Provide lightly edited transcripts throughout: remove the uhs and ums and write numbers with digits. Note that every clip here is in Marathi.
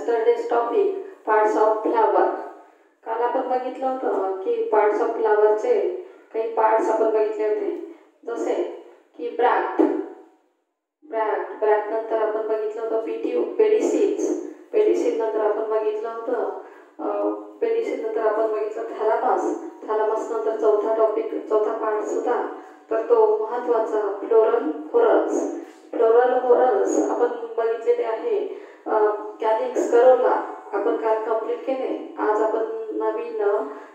yesterday's topic parts of flower. काल आपण बघितलं होतं की पार्ट्स ऑफ फ्लावरचे काही पार्ट्स आपण बघितले होते, जसे की ब्रॅक्ट नंतर आपण बघितलं होतं पेडिसिल नंतर आपण बघितलं होतं पेडिसिल नंतर आपण बघितलं थॅलामस नंतर चौथा पार्ट होता तर तो महत्त्वाचा फ्लोरल होरल्स आपण बघितलेले आहे. कॅलिक्स करोला आपण काल कंप्लीट केले. आज आपण नवीन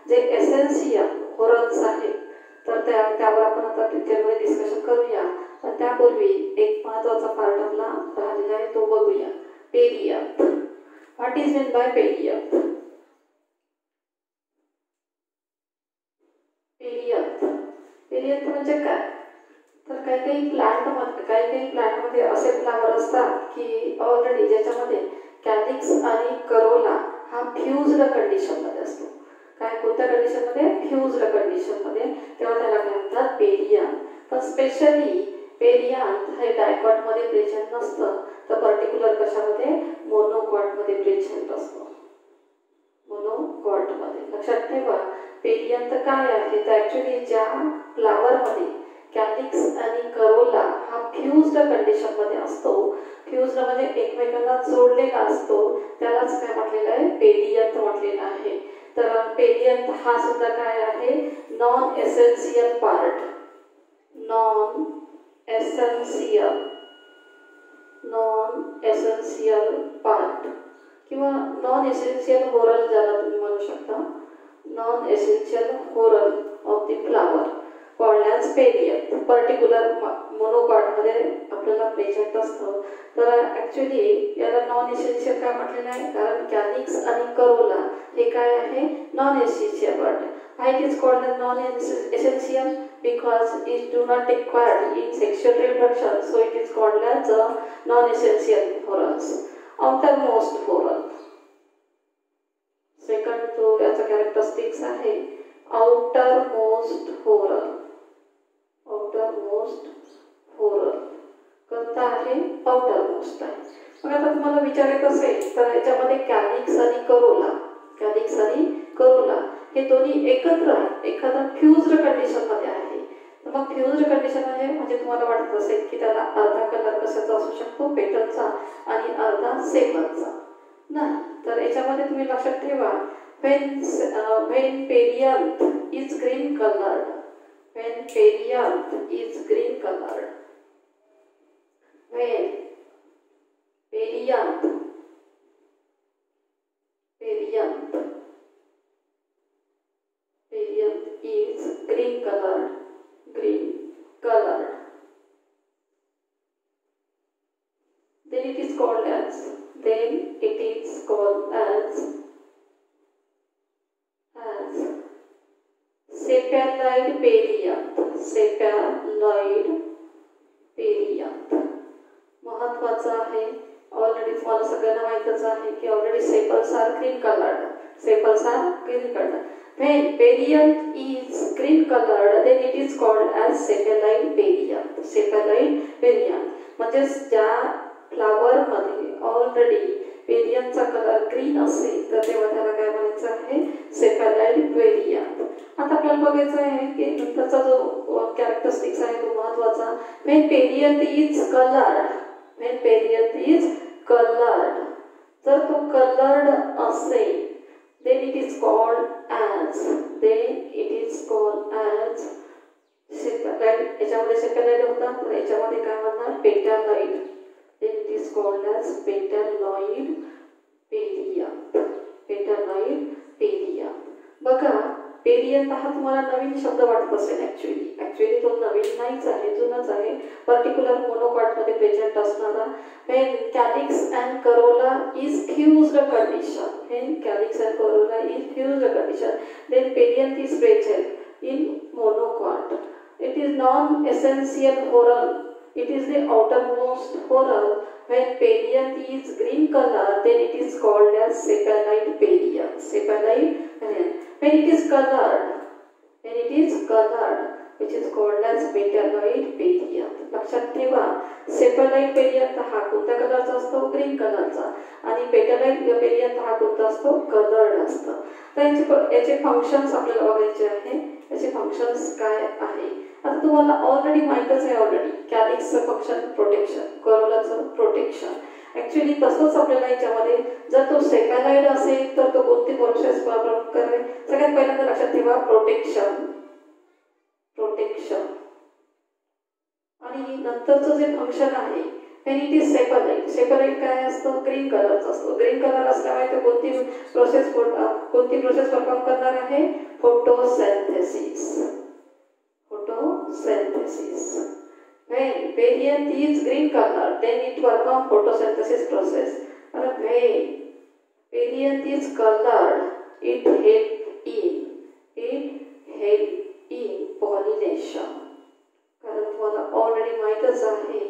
जे एसेन्शियल होरल्स आहे तर त्यावर आपण आता टीचरमध्ये डिस्कशन करूया. पण त्यापूर्वी एक महत्त्वाचा पार्ट आपला राहिलेला आहे तो बघूया. Perianth. What is mean by perianth? Perianth म्हणजे काय? तर काही प्लांटमध्ये असे फ्लावर असतात की ऑलरेडी ज्याच्यामध्ये कॅलिक्स आणि करोला हा फ्यूज्ड कंडिशनमध्ये असतो. कोणत्या कंडिशनमध्ये? फ्यूज्ड कंडिशनमध्ये. तेव्हा त्याला काय म्हणतात? पेरियंथ. पण स्पेशली पेरियंथ हे डायकॉटमध्ये प्रेझेंट नसतं, तर पर्टिक्युलर कशामध्ये? मोनोकॉटमध्ये प्रेझेंट असतो. मोनोकॉटमध्ये. लक्षात ठेवा पेरियंथ काय आहे. तर ऍक्च्युली ज्या फ्लावरमध्ये कॅलिक्स आणि करोला हा फ्यूज्ड कंडिशनमध्ये असतो, फ्यूज्ड म्हणजे एकमेकांना जोडलेला असतो, त्यालाच काय म्हटलेलं आहे? पेरियंथ म्हटलेलं आहे. तर पेरियंथ हा सुद्धा काय आहे? नॉन एसेन्शियल पार्ट किंवा नॉन एसेन्शियल होरल ज्याला तुम्ही म्हणू शकता. Non essential whorl of the flower called as perianth. Particular मोनोकॉटमध्ये आपल्याला प्रेझेंट असतं. तर ॲक्च्युली याला नॉन एसेन्शियल काय म्हटलेलं आहे? कारण कॅलिक्स आणि करोला हे काय आहे? Non essential part. Why it is called as non-essential? Because it do not require in sexual reproduction, so it is called as non-essential whorls. Outermost whorl. Second तो याचा कॅरेक्टरिस्टिक्स आहे outermost whorl. कोणता आहे? outermost आहे. मग आता तुम्हाला विचारायचं असेल तर याच्यामध्ये कॅलिक्स आणि करोला हे दोन्ही एकत्र एखादा फ्यूज्ड कंडिशन मध्ये आहे. तर मग फ्यूज्ड कंडिशन म्हणजे तुम्हाला वाटत असेल की त्याला अर्धा कलर कशाचा असू शकतो? पेटलचा आणि अर्धा सेपलचा. नाही, तर याच्यामध्ये तुम्ही लक्षात ठेवा when perianth is green colored, when perianth is green colored, when perianth is green colored, then it is called as sepaloid perianth. महत्वाचं आहे. ऑलरेडी तुम्हाला सगळ्यांना माहितच आहे की already sepals are green coloured. When perianth is green colored, then it is called as sepaloid perianth. म्हणजे ज्या फ्लावर मध्ये ऑलरेडी पेरियंथचा कलर ग्रीन असेल तर तेव्हा त्याला काय म्हणायचं आहे? सेपॅलॉइड पेरियंथ. आता आपल्याला बघायचं आहे की नंतरचा जो कॅरेक्टरिस्टिक्स आहे तो महत्वाचा. when perianth is colored, जर तो कलर्ड असेल then it is called as सेपॅलॉइड. याच्यामध्ये सेपॅलॉइड होता तर याच्यामध्ये काय म्हणणार? Petaloid. then it is called as petaloid perianth. बघा पेरियंथ हा तुम्हाला नवीन शब्द वाटत असेल. ऍक्च्युली तो नवीन नाहीच आहे, जुनाच आहे. पर्टिक्युलर मोनोकॉटमध्ये प्रेझेंट असणारा. when calyx and corolla is fused condition, then perianth is present in monocot. It is non-essential whorl. It is the outermost whorl. When perianth is green color, then it is called as sepaline perianth. When it is colored, which is called as metalloid perianth. लक्षात ठेवा सेपलाइट पेरियंथ हा कोणत्या कलरचा असतो? ग्रीन कलरचा. आणि पेटलाइट पेरियंथ हा कोणता असतो? कलर्ड असतो. तर याचे फंक्शन्स आपल्याला बघायचे आहे. याचे फंक्शन्स काय आहे? आता तुम्हाला ऑलरेडी माहितच आहे. ऑलरेडी कॅलिक्सचं फंक्शन प्रोटेक्शन, करोलाचं प्रोटेक्शन. ऍक्च्युली तसंच आपल्याला याच्यामध्ये जर तो सेपलाइट असेल तर तो कोणती प्रोसेस परफॉर्म करेल? सगळ्यात पहिल्यांदा लक्षात ठेवा प्रोटेक्शन. आणि नंतरचं जे फंक्शन आहे when it is सेपलाइट. सेपलाइट काय असतं? ग्रीन कलरचा असतो. ग्रीन कलर असल्यामुळे तो कोणती प्रोसेस परफॉर्म करणार आहे? Photosynthesis. When variant is green color, then it perform photosynthesis process. When variant is colored, it help in pollination. कारण तुम्हाला ऑलरेडी माहितच आहे.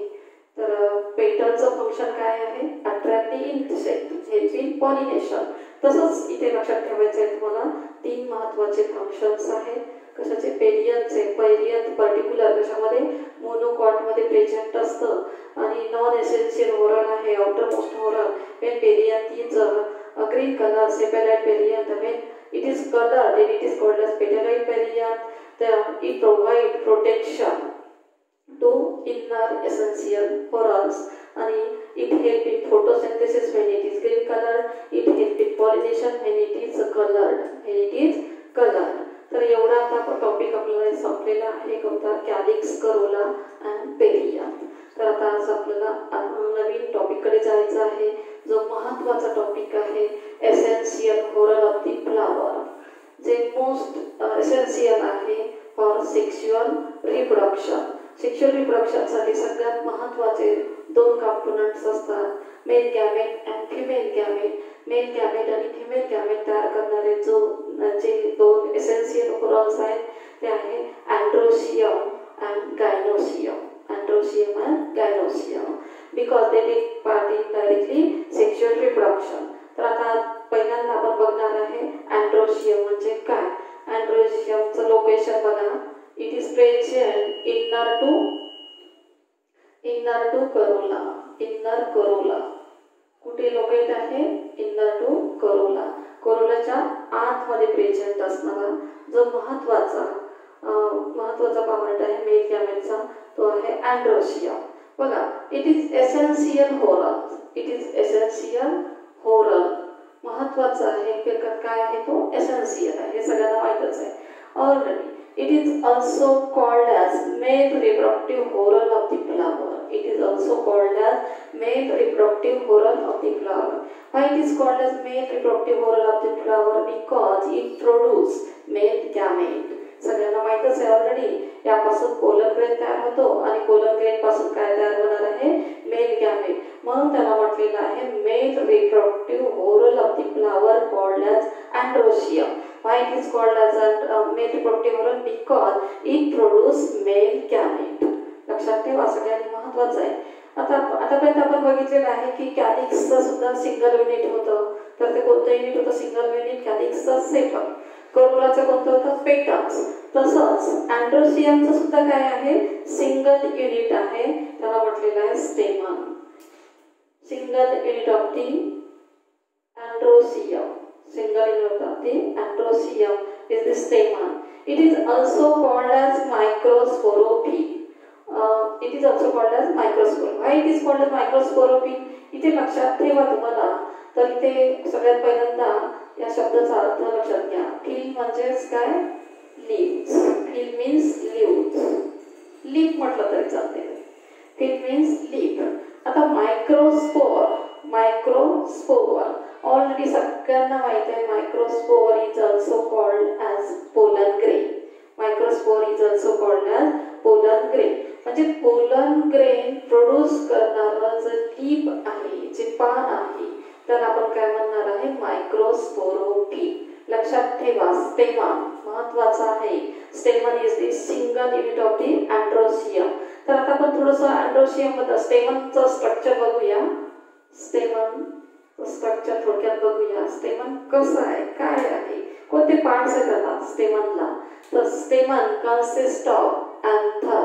तर पेटलचं फंक्शन काय आहे? Attracting insect, helping pollination. तसंच इथे लक्षात ठेवायचं आहे तुम्हाला 3 महत्त्वाचे फंक्शन्स आहेत. कशाचे? पेरियंथचे. पेरियंथ पर्टिक्युलर कशामध्ये? मोनोकॉटमध्ये प्रेझेंट असतं आणि नॉन एसेन्शियल होरल आहे, outer most whorl. when perianth is green colour, sepaloid perianth. when it is colored, then it is called as petalite perianth. Then it provide protection to inner essential whorls and it help in photosynthesis when it is green color. It help in pollination when it is colored. तर एवढा आता टॉपिक आपल्याला संपलेला आहे. कोणता? Calyx, Corolla and perianth. तर आता आज आपल्याला नवीन टॉपिककडे जायचं आहे, जो महत्त्वाचा टॉपिक आहे essential whorl of the flower, जे मोस्ट एसेन्शियल आहे फॉर सेक्शुअल रिप्रोडक्शन. सेक्शुअल रिप्रोडक्शनसाठी सगळ्यात महत्त्वाचे 2 कंपोनंट्स असतात, male gamete and female gamete. Male gamete आणि फिमेल गॅमेट तयार करणारे जे 2 एसेन्शियल होरल्स आहेत ते आहे androecium and gynoecium. Androecium and gynoecium because they take part in directly sexual reproduction. तर आता पहिल्यांदा आपण बघणार आहे अँड्रोशियम म्हणजे काय. अँड्रोशियमचं लोकेशन बघा. It is present inner to corolla. कुठे लोकेट आहे? Inner to corolla. करोलाच्या आतमध्ये प्रेझेंट असणारा जो महत्त्वाचा पार्ट आहे मेल गॅमेटचा तो आहे अँड्रोशियम. बघा, इट इज एसेन्शियल होरल. महत्त्वाचा आहे. काय आहे तो? एसेन्शियल आहे. हे सगळ्यांना माहितच आहे already. It is also called as male reproductive whorl of the flower. It is also called as male reproductive whorl of the flower. Why it is called as male reproductive whorl of the flower? Because it produces male gamete. सगळ्यांना माहितच आहे ऑलरेडी. यापासून पोलन ग्रेन तयार होतो आणि पोलन ग्रेन पासून काय तयार होणार आहे? Male gamete. म्हणून त्याला म्हटलेलं आहे male reproductive whorl of the flower called as androecium. Why it is called as a male reproductive whorl? Because it produces male gamete. लक्षात ठेवा, सगळ्यांनी महत्त्वाचं आहे. आतापर्यंत आपण बघितलेलं आहे की कॅलिक्सचं सुद्धा सिंगल युनिट होतं. तर ते कोणतं युनिट होतं? सिंगल युनिट कॅलिक्सचं सेपल. करोलाचं कोणतं होतं? पेटल्स. तसंच अँड्रोशियमचं सुद्धा काय आहे? सिंगल युनिट आहे. त्याला म्हटलेलं आहे स्टेमन. Single unit of the androecium. Single unit of the androecium is the stamen. It is also called as microsporophy. It is also called as microsporophy. Why it is called as microsporophy? इथे लक्षात ठेवा तुम्हाला. तर इथे सगळ्यात पहिल्यांदा या शब्दाचा अर्थ लक्षात घ्या. फील म्हणजेच काय? Leaves. Feel means leaves. Leaf म्हटलं तरी चालते. Feel means leaf. आता मायक्रोस्पोर ऑलरेडी सगळ्यांना माहिती आहे. Microspore is also called as pollen grain. म्हणजे पोलन ग्रेन प्रोड्यूस करणारं जे लीफ आहे, जे पान आहे, त्याला आपण काय म्हणणार आहे? मायक्रोस्पोरोफी. लक्षात ठेवा, स्टेमन महत्वाचा आहे. स्टेमन is the single unit of the androecium. तर आता आपण थोडंसं अँड्रोशियम मध्ये स्टेमनचं स्ट्रक्चर बघूया. स्टेमन स्ट्रक्चर थोडक्यात बघूया. स्टेमन कसं आहे, काय आहे, कोणते पार्ट्स आहेत त्याला स्टेमनला. तर स्टेमन कन्सिस्ट ऑफ अँथर.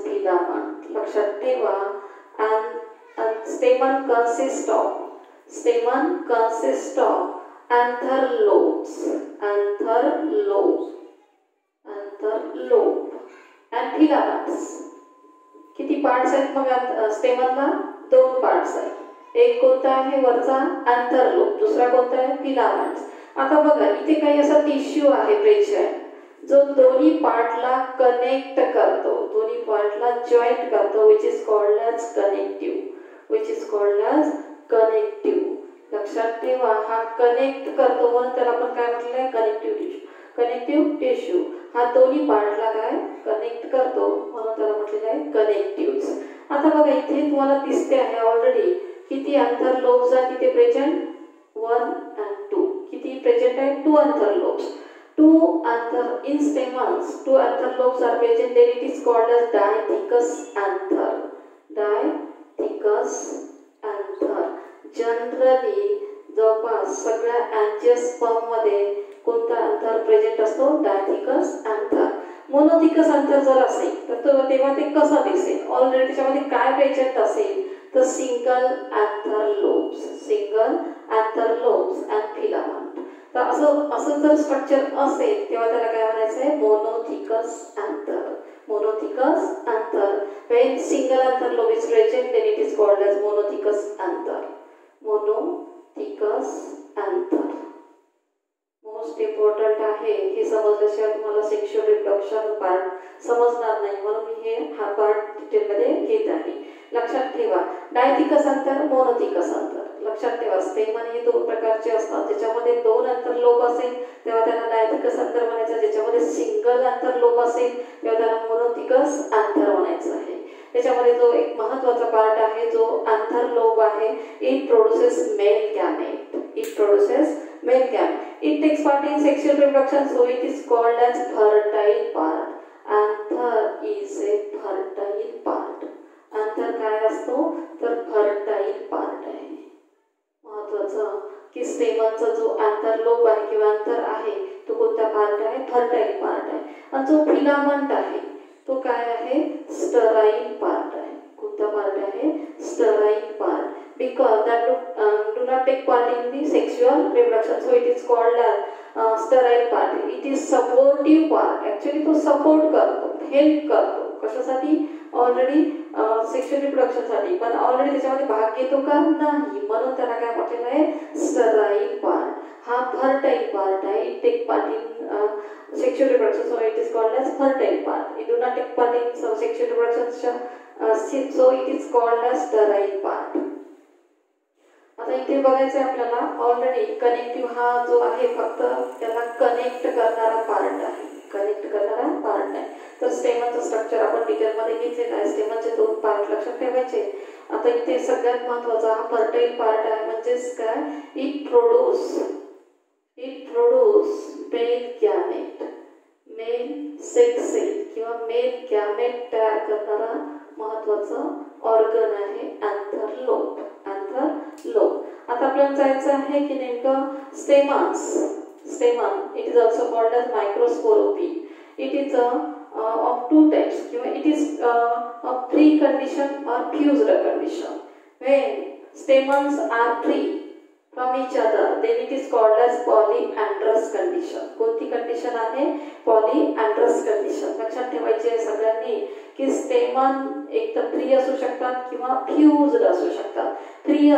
फिलामेंट. लक्षात ठेवा. and stamen consists of anther lobes and filaments. किती पार्ट्स आहेत मग स्टेमनला? 2 पार्ट्स आहेत. एक कोणता आहे वरचा anther lobe, दुसरा कोणता आहे फिलामेंट्स. आता बघा इथे काही असा टिश्यू आहे प्रेझेंट जो दोन्ही पार्टला कनेक्ट करतो, दोन्ही पार्टला जॉईंट करतो, which is called as connective. लक्षात ठेवा हा कनेक्ट करतो म्हणून त्याला आपण काय म्हटलंय कनेक्टिव्ह टिश्यू. हा दोन्ही पार्टला काय कनेक्ट करतो म्हणून त्याला म्हटलेलं आहे कनेक्टिव्ह. आता बघा इथे तुम्हाला दिसते आहे ऑलरेडी किती anther lobes आहेत तिथे प्रेझेंट 1 and 2. किती प्रेझेंट आहे 2 anther lobes. 2 anther in stamens 2 anther lobes are present, then it is called as diathecous anther. Generally जवळपास सगळ्या अँजिओस्पर्म मध्ये कोणता अंतर प्रेझेंट असतो? डायथिकस अंतर. मोनोथिकस अंतर जर असेल तर तेव्हा ते कसं दिसेल? ऑलरेडी त्याच्यामध्ये काय प्रेझेंट असेल तर single anther lobes and filament. तर असं जर स्ट्रक्चर असेल तेव्हा त्याला काय म्हणायचं आहे? मोनोथिकस अंतर. When single anther lobe is present, then it is called as monothecous anther. Most important आहे. हे समजल्याशिवाय तुम्हाला सेक्शुअल रिप्रोडक्शन पार्ट समजणार नाही म्हणून मी हा पार्ट डिटेलमध्ये घेत आहे. लक्षात ठेवा डायथिकस अंतर, मोनोथिकस अंतर. लक्षात ठेवा स्टेमन हे 2 प्रकारचे असतात. ज्याच्यामध्ये 2 anther लोब असेल तेव्हा त्याला डायथिकस अंतर म्हणायचं. ज्याच्यामध्ये सिंगल anther लोब असेल तेव्हा त्याला मोनोथिकस अंतर म्हणायचं आहे. त्याच्यामध्ये जो एक महत्त्वाचा पार्ट आहे जो anther lobe आहे, it produces male gamete. It takes part in sexual reproduction, so it is called as fertile part. Anther is a fertile part. anther काय असतो तर fertile part आहे. महत्त्वाचं की स्टेमनचा जो anther lobe आहे किंवा अंतर आहे तो कोणता पार्ट आहे? fertile part आहे. आणि जो फिलामेंट आहे तो काय आहे? स्टराईल पार्ट आहे. कोणता पार्ट आहे? Sterile part. Because that do not take part in the sexual reproduction, so it is called as sterile part. It is supportive part. Actually तो सपोर्ट करतो, हेल्प करतो. कशासाठी? ऑलरेडी सेक्शुअल रिप्रोडक्शन साठी. पण ऑलरेडी त्याच्यामध्ये भाग घेतो का? नाही. म्हणून त्याला काय म्हटलेलं आहे? Sterile part. हा फर्टाईल पार्ट आहे. It take part in sexual reproduction, so it is called as fertile part. It do not take part in sexual reproduction, so it is called as sterile part. आता इथे बघायचं आहे आपल्याला ऑलरेडी कनेक्टिव्ह हा जो आहे फक्त त्याला कनेक्ट करणारा पार्ट आहे. तर स्टेमनचं स्ट्रक्चर आपण डिटेलमध्ये घेतलेलं आहे. स्टेमनचे 2 पार्ट लक्षात ठेवायचे. आता इथे सगळ्यात महत्त्वाचा हा फर्टाईल पार्ट आहे. म्हणजेच काय? It produce male sex cell किंवा मेल गॅमेट तयार करणारा महत्त्वाचा ऑर्गन आहे anther lobe. आता आपल्याला जायचं आहे की नेमकं stamen it is also called as microsporophyll. It is of 2 types. It is a free condition or fused condition. When stamens are free from each other, then it is called as polyandrous condition. कोणती कंडिशन आहे? polyandrous condition. लक्षात ठेवायचे आहे सगळ्यांनी की स्टेमन एक तर फ्री असू शकतात किंवा फ्यूज्ड असू शकतात. फ्री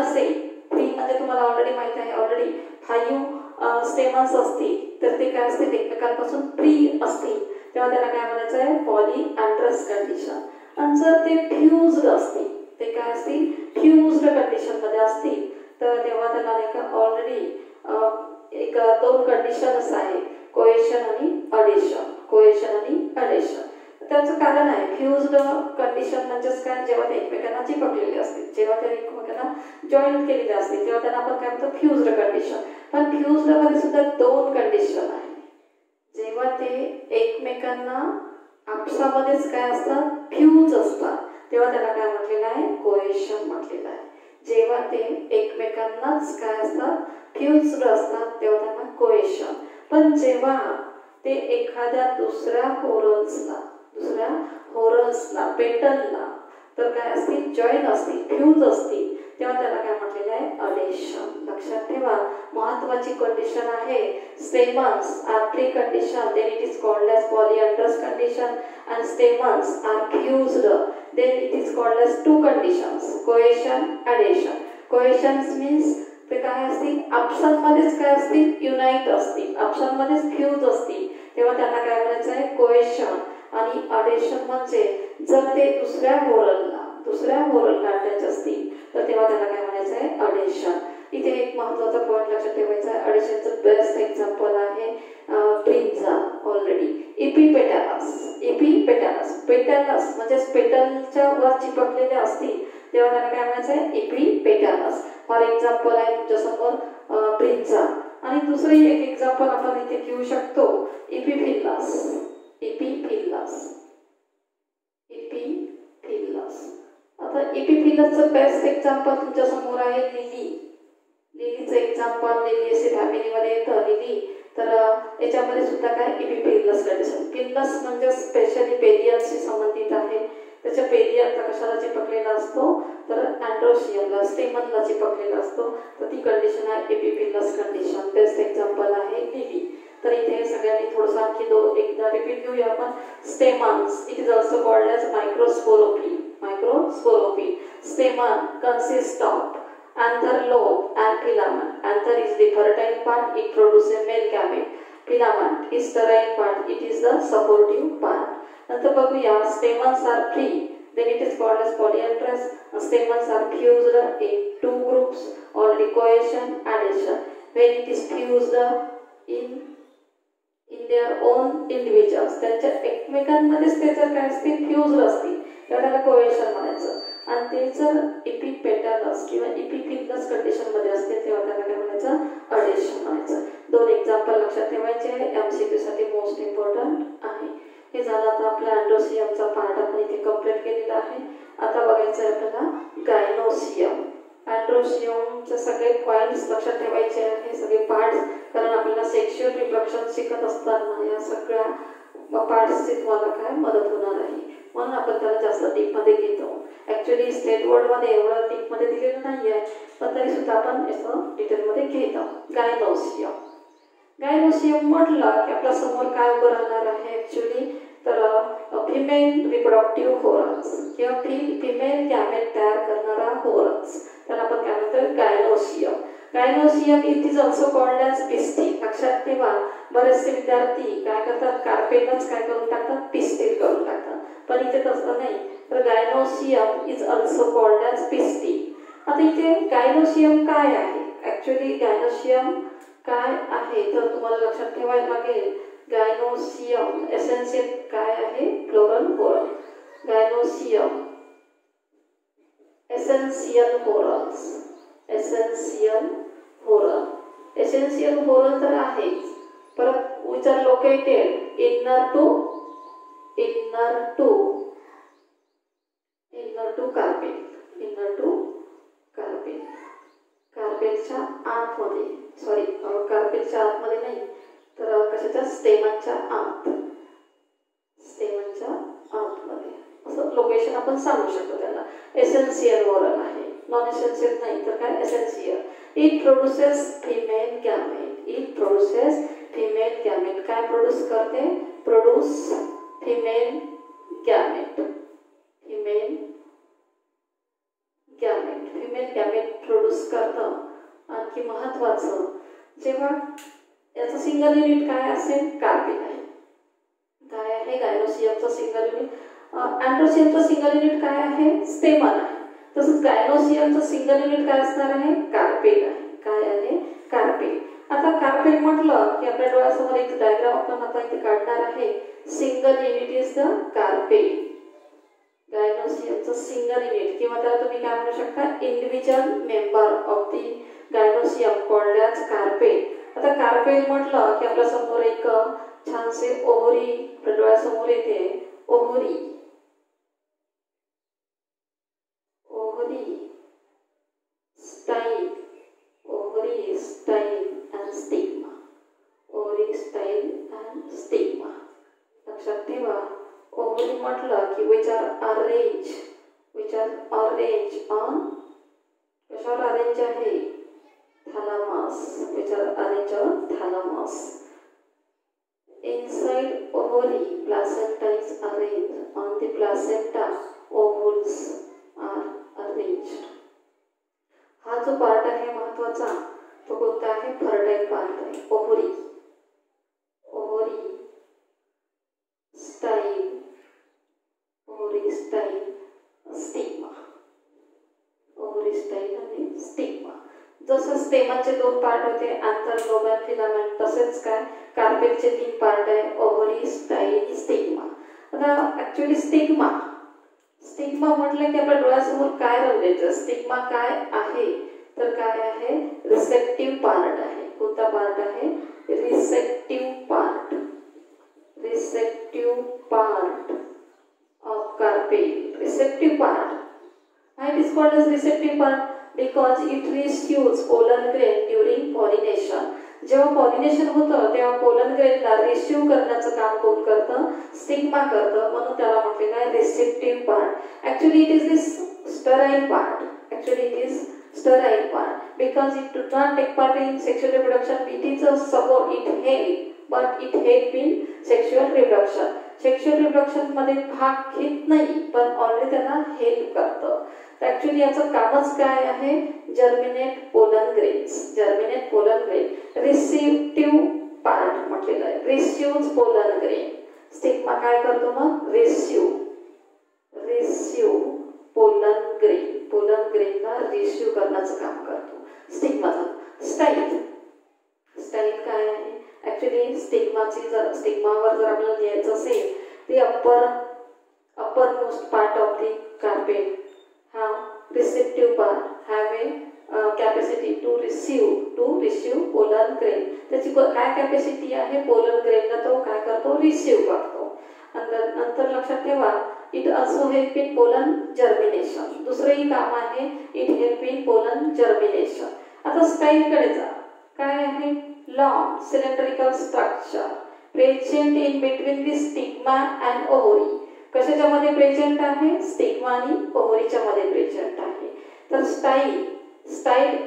म्हणजे तुम्हाला ऑलरेडी माहिती आहे. ऑलरेडी 5 स्टेमन्स असतील तर ते काय असतील? एकमेकांपासून फ्री असतील तेव्हा त्याला काय म्हणायचं आहे? पॉलीअँड्रस कंडिशन. आणि जर ते फ्यूज्ड असतील, ते काय असतील? फ्यूज्ड कंडिशन मध्ये असतील तर तेव्हा त्याला नाही का ऑलरेडी एक 2 कंडिशन्स आहे, कोएशन आणि अडेशन. त्याचं कारण आहे फ्यूज्ड कंडिशन म्हणजेच काय? जेव्हा ते एकमेकांना चिपकलेले असतील, जेव्हा ते एकमेकांना जॉईंट केलेले असतील तेव्हा त्यांना आपण काय म्हणतो? Fused condition. पण फ्यूज्ड मध्ये सुद्धा 2 कंडिशन आहे. जेव्हा ते एकमेकांना आपसामध्येच काय असतात? फ्यूज असतात तेव्हा त्याला काय म्हटलेलं आहे? कोएशन म्हटलेलं आहे. जेव्हा ते एकमेकांनाच काय असतात? फ्यूज्ड असतात तेव्हा त्यांना कोएशन. पण जेव्हा ते एखाद्या दुसऱ्या होरल्सला, पेटलला तर काय असतील, जॉईन असतील, फ्यूज असतील, तेव्हा त्याला काय म्हटलेलं आहे, अडेशन. लक्षात ठेवा, महत्वाची कंडिशन आहे. Stamens are free condition, then it is called as polyandrous condition, and stamens are fused, then it is called as two conditions, cohesion, adhesion. Cohesions means ते काय असतील, आपसांमध्येच काय असतील, युनाइट असतील, आपसांमध्येच फ्यूज असतील, तेव्हा त्यांना काय म्हणायचं आहे, कोहेशन. आणि अडेशन म्हणजे जर ते दुसऱ्या होरलला अटॅच असतील तर तेव्हा त्याला काय म्हणायचं आहे, अडेशन. इथे एक महत्वाचा पॉइंट लक्षात ठेवायचा आहे. अडेशनचं बेस्ट एक्झाम्पल आहे ब्रिंजा ऑलरेडी. इपिपेटॅलस पेटॅलस म्हणजे पेटलच्या वर चिपकलेले असतील तेव्हा त्यांना काय म्हणायचं आहे, इपिपेटॅलस. फॉर एक्झाम्पल आहे तुमच्यासमोर ब्रिंजा. आणि दुसरी एक एक्झाम्पल आपण इथे घेऊ शकतो, इपिफिलस. आता इपिफिलसचं बेस्ट एक्झाम्पल तुमच्या समोर आहे लिलीचं एक्झाम्पल. लिली असे फॅमिलीमध्ये येतं लिली, तर याच्यामध्ये सुद्धा काय, इपिफिलस कंडिशन. फिलस म्हणजे स्पेशली पेरियनशी संबंधित आहे. त्याच्या पेरियनला कशाला चिपकलेला असतो, तर अँड्रोशियमला, स्टेमनला चिपकलेला असतो, तर ती कंडिशन आहे इपिफिलस कंडिशन. बेस्ट एक्झाम्पल आहे लिली. तर इथे सगळ्यांनी थोडंसं आणखी एकदा रिपीट घेऊया आपण. Stamens, it is also called as microsporophyll. Stamen consists of anther lobe and filament. Anther is the fertile part, it produces male gamete. Filament is sterile part, it is the supportive part. नंतर बघूया, stamens are free, then it is called as polyandrous. Stamens are fused in two groups, already cohesion, adhesion. When it is fused in their own individuals, त्यांच्या एकमेकांमध्येच ते जर काय असतील, फ्यूज असतील तेव्हा त्याला कोहेशन म्हणायचं. आणि ते जर इपिपेटॅलस किंवा इपिफिलस कंडिशन मध्ये असते तेव्हा त्याला काय म्हणायचं, अडेशन म्हणायचं. दोन एक्झाम्पल लक्षात ठेवायचे आहे, एमसीक्यू साठी मोस्ट इम्पॉर्टंट आहे. हे झालं. आता आपल्या अँड्रोसियमचा पार्ट आपण इथे कंप्लीट केलेला आहे. आता बघायचं आहे आपल्याला गायनोसियम. अँड्रोसियमचे सगळे पॉइंट्स लक्षात ठेवायचे आहे, सगळे पार्ट्स, कारण आपल्याला सेक्शुअल रिप्रोडक्शन शिकत असताना या सगळ्या पार्ट्सची तुम्हाला काय मदत होणार आहे, म्हणून आपण त्याला जास्त डीपमध्ये घेतो. ऍक्च्युअली स्टेट बोर्डमध्ये एवढं डीपमध्ये दिलेलं नाही आहे, पण तरी सुद्धा आपण याचं डिटेलमध्ये घेत आहोत. गायनोसियम म्हटलं की आपल्या समोर काय उभं राहणार आहे ऍक्च्युली, तर फिमेल रिप्रोडक्टिव्ह होरन्स किंवा फिमेल गॅमेट तयार करणारा होरन्स, त्याला आपण काय म्हणतो, gynoecium. Gynoecium it is also called as pistil. लक्षात ठेवा, बरेचसे विद्यार्थी काय करतात, कार्पेलच काय करून टाकतात, पिस्टिल करून टाकतात, पण इथे तसं नाही. तर gynoecium is also called as pistil. आता इथे गायनोसियम काय आहे, ऍक्च्युली गायनोसियम काय आहे तर तुम्हाला लक्षात ठेवायला लागेल. गायनोसियम एसेन्शियल काय आहे, floral whorl. Gynoecium essential whorl तर आहेच, परत which are located inner to carpel. कार्पेलच्या आतमध्ये, सॉरी कार्पेलच्या आतमध्ये नाही तर कशाच्या, स्टेमनच्या आतमध्ये, असं लोकेशन आपण सांगू शकतो त्याला. एसेन्शियल होरल आहे, नॉन एसेन्शियल नाही तर काय, essential. It produces female gamete. काय प्रोड्यूस करते, फिमेल गॅमेट प्रोड्यूस करतं. आणखी महत्वाचं, जेव्हा याचं सिंगल युनिट काय असेल, कार्पेल आहे. काय आहे गायनोसियमचं सिंगल युनिट. अँड्रोसियमचं सिंगल युनिट काय आहे, स्टेमन आहे. तसंच गायनोसियमचं सिंगल युनिट काय असणार आहे, कार्पेल आहे. काय आहे, कार्पेल. आता कार्पेल म्हटलं की आपल्या डोळ्यासमोर एक डायग्राम आपण आता इथे काढणार आहे. Single unit is the carpel. गायनोसियमचं सिंगल युनिट किंवा त्याला तुम्ही काय म्हणू शकता, individual member of the gynoecium called as carpel. आता कार्पेल म्हटलं की आपल्या समोर एक छानसे ओव्हरी डोळ्यासमोर येते. Ovary style and stigma. लक्षात ठेवा, ओव्हरी म्हटलं की which are arranged on, कशावर अरेंज आहे, thalamus, which are arranged on thalamus. Inside ovary, placenta is arranged on the placenta, ovules are arranged. हा जो पार्ट आहे महत्वाचा तो कोणता आहे, फर्टाईल पार्ट आहे. Ovary, style, stigma, ovary style आणि स्टिग्मा. जसं स्टेमनचे 2 पार्ट होते, अँथरलोब आणि फिलामेंट, तसेच काय कार्पेलचे 3 पार्ट आहे, ओव्हरी, स्टाईल, स्टिग्मा. आता ऍक्च्युअली स्टिग्मा म्हटलं की आपल्या डोळ्यासमोर काय रंगायचं, स्टिग्मा काय आहे तर काय आहे, रिसेप्टिव्ह पार्ट आहे. कोणता पार्ट आहे, receptive part of carpel. Receptive part. Why it is called as receptive part? Because it receives pollen grain during pollination. जेव्हा पॉलिनेशन होतं तेव्हा पोलन ग्रेनला रिसीव्ह करण्याचं काम कोण करतं, स्टिग्मा करतं, म्हणून त्याला म्हटलेलं आहे receptive part. Actually it is this sterile part. Sterile part because it does not take part in sexual reproduction. It is a support, it help, but it help in sexual reproduction. Sexual reproduction मध्ये भाग घेत नाही पण ऑलरेडी त्यांना हेल्प करतं. तर ऍक्च्युअली याचं कामच काय आहे, जर्मिनेट पोलन ग्रेन. रिसिप्टिव्ह पार्ट म्हटलेलं आहे, रिसिव्ह पोलन ग्रेन. स्टिग्मा काय करतो मग, रिसिव्ह पोलन ग्रेनला रिसिव्ह करण्याचं काम करतो. स्टाईल काय आहे, ऍक्च्युअली स्टिग्मावर जर आपल्याला लिहायचं असेल ती upper most part of the carpel हा receptive part have a capacity to receive pollen grain. त्याची काय कॅपॅसिटी आहे, पोलन ग्रेनला तो काय करतो, रिसिव्ह करतो. नंतर लक्षात ठेवा, it also help in pollen germination. दुसरंही काम आहे, it help in pollen germination. आता स्टाईल कडे जा. काय आहे, long cylindrical structure present in between the stigma and ovary. कशाच्या मध्ये प्रेझेंट आहे, स्टिग्मा आणि ओव्हरीच्या मध्ये प्रेझेंट आहे. तर style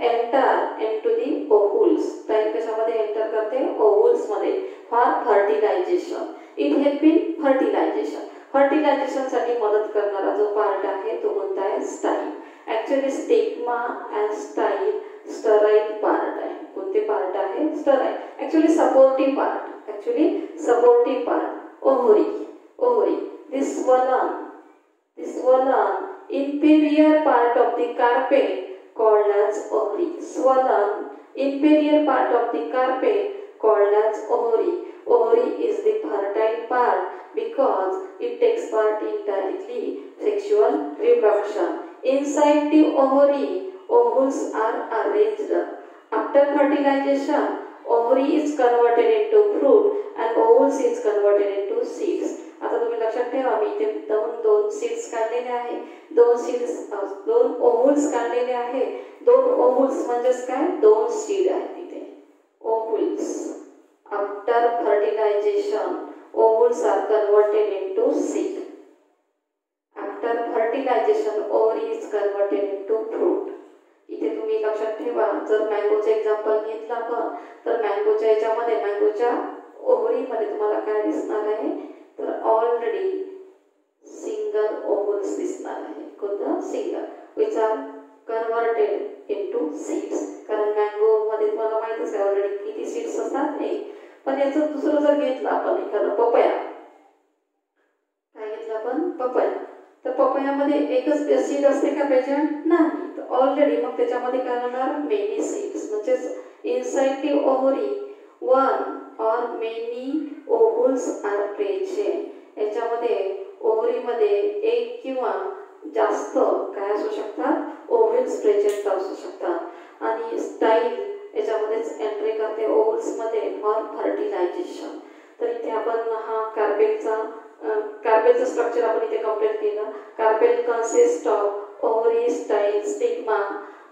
enter into the ovules. Style कशामध्ये एंटर करते, ओव्हुल्स मध्ये, for fertilization. It help in fertilization साठी मदत करणारा जो पार्ट आहे तो कोणता आहे, style. Actually stigma and style sterile part आहे. कोणते पार्ट आहे, sterile. Actually supportive part ovary. This swollen inferior part of the carpel called as ovary. Swollen inferior part of the carpel called as ovary. Ovary is the fertile part because it takes part in directly sexual reproduction. Inside the ovary, ovules are arranged. After fertilization, ovary is converted into fruit and ovules is converted into seeds. आता तुम्ही लक्षात ठेवा, मी इथे दोन सीड्स काढलेले आहे, दोन ओव्हुल्स काढलेले आहे. 2 ओव्हुल्स म्हणजेच काय, 2 सीड आहेत तिथे. Ovules after fertilization, ovules are converted into seed. After fertilization, ovary is converted into fruit. इथे तुम्ही लक्षात ठेवा, जर मँगोचं एक्झाम्पल घेतलं आपण तर मँगोच्या याच्यामध्ये, मँगोच्या ओव्हरीमध्ये तुम्हाला काय दिसणार आहे, तर ऑलरेडी सिंगल ओव्हुल्स दिसणार आहे. कोणतं, single, which are converted into seeds. कारण मँगो मध्ये तुम्हाला माहितच आहे ऑलरेडी किती सीड्स असतात, एक. पण याचं दुसरं जर घेतलं आपण एखादं पपया, काय घेतलं आपण, पपया, तर पपयामध्ये एकच सीड असते का प्रेझेंट, नाही. तर ऑलरेडी मग त्याच्यामध्ये काय होणार, मेनी सीड्स. म्हणजे इनसाइड दी ओव्हरी वन और मेनी ओव्हुल्स आर प्रेझेंट. याच्यामध्ये ओव्हरीमध्ये एक किंवा जास्त काय असू शकतात, ओव्हुल्स प्रेझेंट असू शकतात. आणि स्टाईल याच्यामध्येच एंट्री करते ओव्हुल्स मध्ये फॉर फर्टिलायझेशन. तर इथे आपण हा कार्पेलचं स्ट्रक्चर आपण इथे कंप्लीट केलं. Carpel consist of ovary, style, stigma.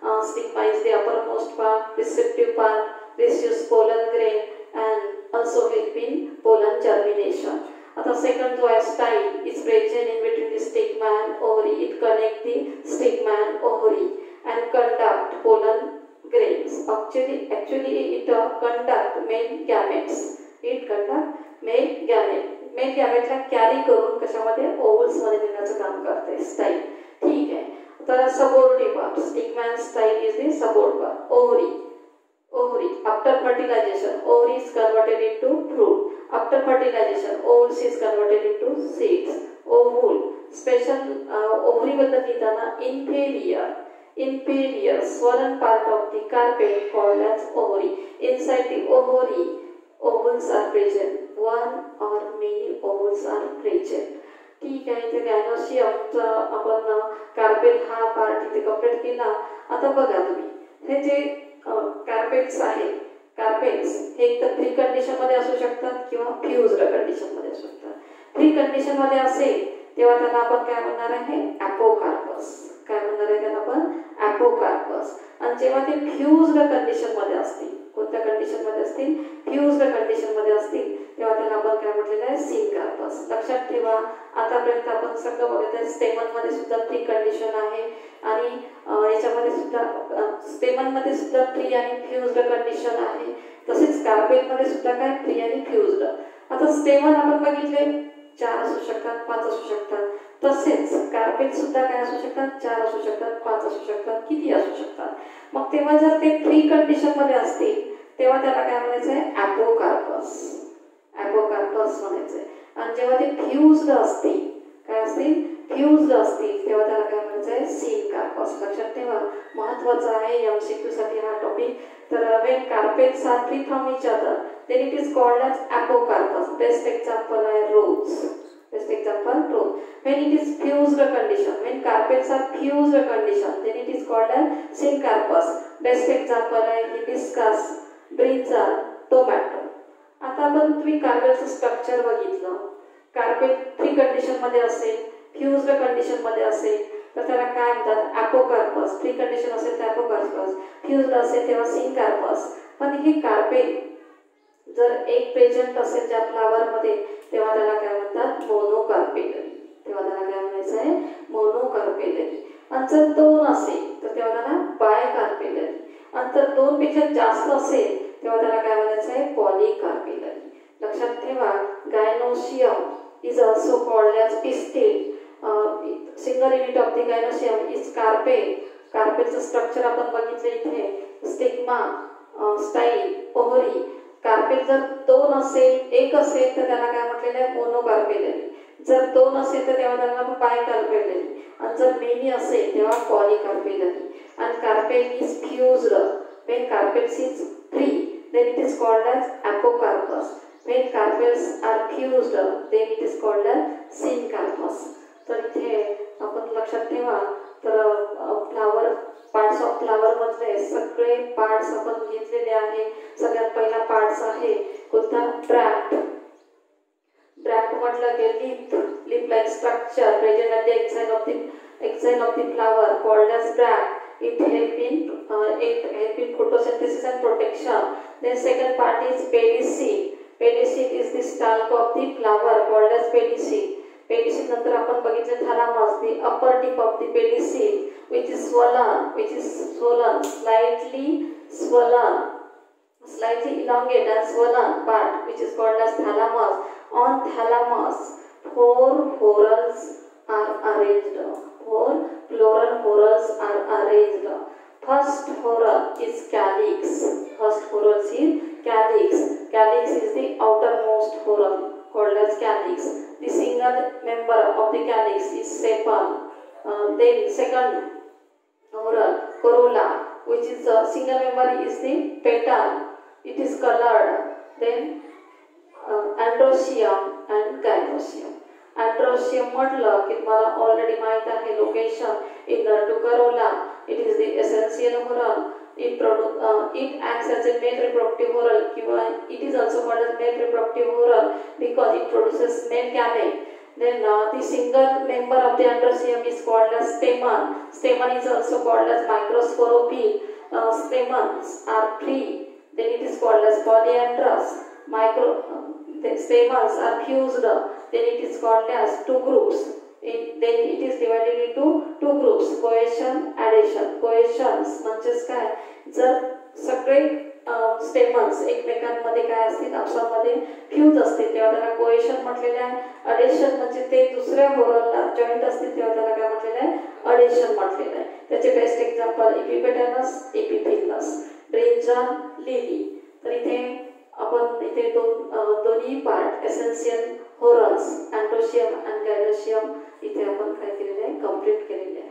Stigma is the uppermost part, receptive part, receives pollen grain and also help in pollen germination. आता सेकंड जो आहे style is present in between the stigma and ovary. It connect the stigma and ovary and conduct pollen grains. Actually it conduct male gametes. It conduct male gamete. Male gamete ला कॅरी करून कशामध्ये ओव्हल्स मध्ये नेण्याचं काम करते स्टाईल. ठीक आहे. तर supportive part stigma and style is the support part. Ovary after fertilization ovary is converted into fruit. After fertilization ovules is converted into seeds. Ovule special ovary बद्दल लिहिताना inferior swollen part of the carpet called as ovary. Inside the ovary ovules are present. One or many ovules are present. ठीक आहे. इथे गायनोसियमचा आपण कार्पेट हा पार्ट इथे कंप्लीट केला. आता बघा तुम्ही हे जे कार्पेट्स आहे कार्पेट्स हे एक तर फ्री कंडिशन मध्ये असू शकतात किंवा फ्युज्ड कंडिशन मध्ये असू शकतात. फ्री कंडिशन मध्ये असेल तेव्हा त्याला आपण काय म्हणणार आहे ॲपोकार्पस. काय म्हणणार आहे त्याला आपण ॲपोकार्पस. आणि जेव्हा ते फ्युज्ड कंडिशन मध्ये असतील कोणत्या कंडिशन मध्ये असतील फ्युज्ड कंडिशन मध्ये असतील तेव्हा त्याला आपण काय म्हटलेलं आहे सिनकार्पस. लक्षात ठेवा आतापर्यंत आपण सगळं बघितलं. स्टेमन मध्ये सुद्धा फ्री कंडिशन आहे आणि याच्यामध्ये सुद्धा स्टेमन मध्ये सुद्धा फ्री आणि फ्युज्ड कंडिशन आहे. तसेच कार्पेट मध्ये सुद्धा काय फ्री आणि फ्युज्ड. आता स्टेमन आपण बघितले 4 असू शकतात 5 असू शकतात. तसेच कार्पेट सुद्धा काय असू शकतात 4 असू शकतात 5 असू शकतात किती असू शकतात. मग तेव्हा जर ते फ्री कंडिशन मध्ये असतील तेव्हा त्याला काय म्हणायचं आहे ॲपोकार्पस. ॲपोकार्पस म्हणायचंय. आणि जेव्हा ते फ्युज्ड असतील काय असतील फ्युज्ड असतील तेव्हा त्याला काय म्हणायचं आहे सिनकार्पस. लक्षात ठेवा महत्त्वाचं आहे एमसीक्यू साठी हा टॉपिक. तर when carpets are free from each other then it is called as apocarpus. Best example आहे rose. Best example rose. When it is fused condition, when carpets are fused condition then it is called as syncarpus. Best example आहे hibiscus, brinjal, tomato. आता आपण तुम्ही कार्पेटचं स्ट्रक्चर बघितलं. कार्पेट फ्री कंडिशन मध्ये असेल फ्युज्ड कंडिशन मध्ये असेल तर त्याला काय म्हणतात ॲपोकार्पस. फ्री कंडिशन असेल तर ॲपोकार्पस फ्युज्ड असेल तेव्हा सिनकार्पस. पण हे कार्पेट जर एक प्रेझेंट असेल ज्या फ्लावर मध्ये तेव्हा त्याला काय म्हणतात मोनोकार्पेलरी. तेव्हा त्याला काय म्हणायचं आहे मोनोकार्पेलरी. आणि जर 2 असेल तर तेव्हा त्याला बायकार्पेलरी. आणि जर 2 पेक्षा जास्त असेल तेव्हा त्याला काय म्हणायचं आहे पॉलीकार्पेलरी. लक्षात ठेवा gynoecium is also called as pistil. Single unit of the gynoecium is carpet. कार्पेटचं स्ट्रक्चर आपण बघितलं इथे स्टिग्मा स्टाईल ओव्हरी. कार्पेट जर 2 असेल 1 असेल तर त्याला काय म्हटलेलं आहे मोनोकार्पेलरी. जर 2 असेल तर तेव्हा त्याला आपण बायकार्पेलरी. आणि जर मेनी असेल तेव्हा पॉलीकार्पेलरी. आणि carpet is fused. when carpets is free then it is called as apocarpus. when carpets are fused then it is called as syncarpus. तर इथे आपण लक्षात ठेवा. तर फ्लावर पार्ट्स ऑफ फ्लावर मधले सगळे पार्ट्स आपण घेतलेले आहे. सगळ्यात पहिला पार्ट्स आहे कोणता ब्रॅक्ट. ब्रॅक्ट म्हटलं की leaf like structure present at the axil of the flower called as bract. It help in photosynthesis and protection. Then second part is pedicel. Pedicel is the stalk of the flower called as pedicel. Pedicel नंतर आपण बघितलं thalamus, the upper tip of the pedicel which is swollen, slightly elongate and swollen part which is called as thalamus. On thalamus 4 whorls are arranged. 4 floral whorls are arranged. First whorl is calyx. Calyx is the outermost whorl called as calyx. The single member of the calyx is sepal. Then second whorl corolla, which is a single member is the petal. It is colored. Then androecium and gynoecium. Androecium म्हटलं की मला ऑलरेडी माहित आहे location in to corolla. It is the essential whorl. It acts as a male reproductive whorl किंवा it is also called as male reproductive whorl because it produces male gamete. Then the single member of the androecium is called as stamen. Stamen is also called as microsporopyle. Stamens are free. Then it is called as polyandrous. The stamens are fused. then it is called as two groups. Then it is divided into two groups, cohesion, adhesion. Cohesions म्हणजेच काय, जर सगळे स्टेमन्स एकमेकांमध्ये काय असतील, आपसामध्ये फ्यूज असतील तेव्हा त्याला कोहेशन म्हटलेले आहे. अडेशन म्हणजे ते दुसऱ्या व्होरलला जॉईंट असतील तेव्हा त्याला काय म्हटलेलं आहे, अडेशन म्हटलेलं आहे. त्याचे best example epipetalous, epiphyllous, brinjal, lily. तर इथे आपण इथे दोन्ही पार्ट एसेन्शियल व्होरल्स, अँटोशियम आणि गॅलोशियम इथे आपण काय केलेले आहे, कंप्लीट केलेले आहे.